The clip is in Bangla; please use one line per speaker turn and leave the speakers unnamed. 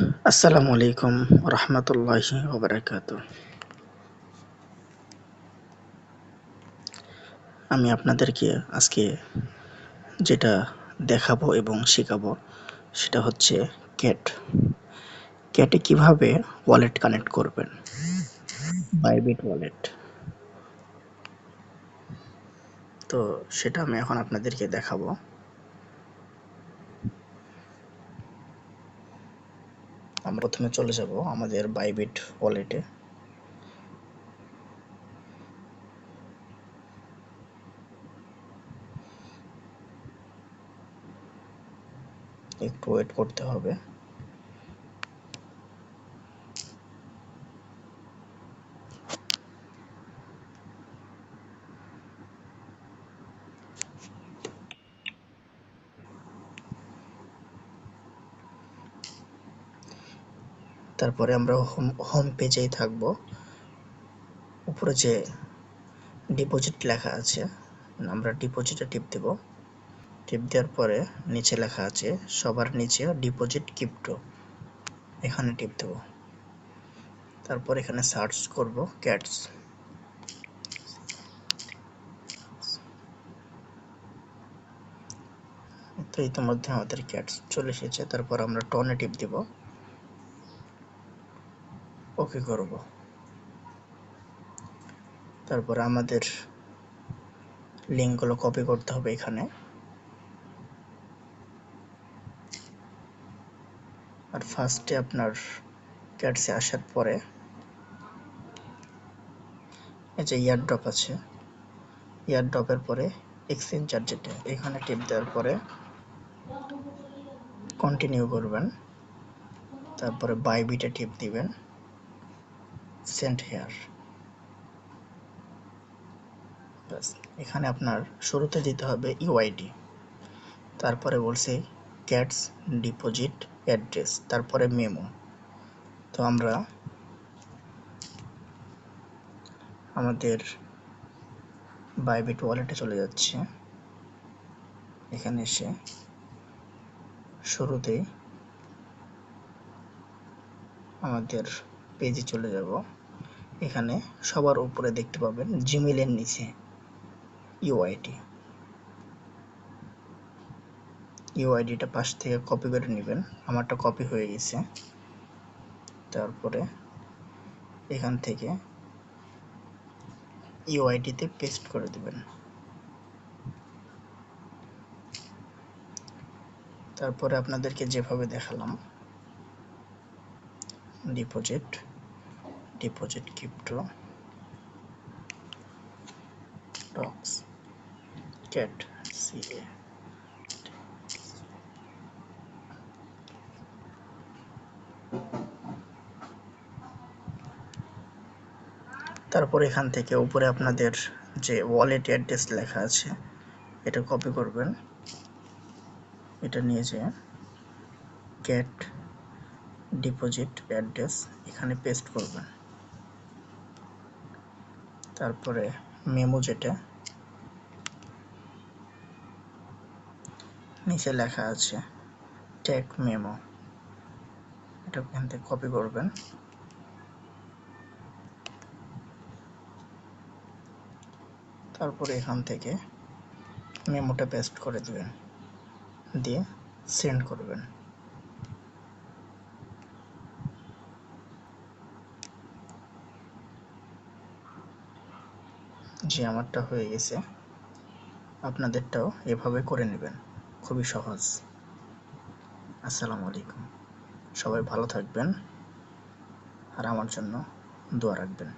আসসালামু আলাইকুম রহমতুল্লাহি ওবারাকাতু। আমি আপনাদেরকে আজকে যেটা দেখাবো এবং শেখাবো সেটা হচ্ছে ক্যাট। ক্যাটে কিভাবে ওয়ালেট কানেক্ট করবেন, বাইবিট ওয়ালেট। তো সেটা আমি এখন আপনাদেরকে দেখাবো। আমরা প্রথমে চলে যাব আমাদের বাইবিট ওয়ালেটে। একটু ওয়েট করতে হবে। তারপরে আমরা হোম পেজেই থাকবো। উপরে যে ডিপোজিট লেখা আছে, আমরা ডিপোজিটে টিপ দেব। টিপ দেওয়ার পরে নিচে লেখা আছে, সবার নিচে ডিপোজিট ক্রিপ্টো, এখানে টিপ দেব। তারপর এখানে সার্চ করব ক্যাটস। তো ইতিমধ্যে আমাদের ক্যাটস চলে এসেছে। তারপর আমরা টনে টিপ দেব, ওকে করব। তারপর আমাদের লিঙ্কগুলো কপি করতে হবে এখানে। আর ফার্স্টে আপনার ক্যাটসে আসার পরে এই যে ইয়ারড্রপ আছে, ইয়ারড্রপের পরে এক্সচেঞ্জার যেটা, এখানে টিপ দেওয়ার পরে কন্টিনিউ করবেন। তারপরে বাইবিটে টিপ দিবেন, সেন্ড হেয়ার। ব্যাস, এখানে আপনার শুরুতে দিতে হবে ইউআইডি। তারপরে বলছে ক্যাটস ডিপোজিট অ্যাড্রেস, তারপরে মেমো। তো আমরা আমাদের বাইবিট ওয়ালেটে চলে যাচ্ছি। এখানে এসে শুরুতেই আমাদের পেজে চলে যাব। এখানে সবার উপরে দেখতে পাবেন জিমেইলের নিচে ইউআইডি। ইউআইডিটা পাশ থেকে কপি করে নেবেন, আমারটা কপি হয়ে গেছে। তারপরে এখান থেকে ইউআইডিতে পেস্ট করে দিবেন। তারপরে আপনাদেরকে যেভাবে দেখালাম, ডিপোজিট ক্রিপ্টো টক্স ক্যাট সিএ। তারপর এখান থেকে উপরে আপনাদের যে ওয়ালেট অ্যাড্রেস লেখা আছে এটা কপি করবেন। এটা নিয়ে যে ক্যাট ডিপোজিট অ্যাড্রেস এখানে পেস্ট করবেন। তারপরে মেমো যেটা নিচে লেখা আছে টেক মেমো, এটা এখান থেকে কপি করবেন। তারপরে এখান থেকে মেমোটা পেস্ট করে দিবেন, দিয়ে সেন্ড করবেন। যে আমারটা হয়ে গেছে, আপনাদেরটাও এভাবে করে নেবেন, খুবই সহজ। আসসালামু আলাইকুম, সবাই ভালো থাকবেন আর আমার জন্য দোয়া রাখবেন।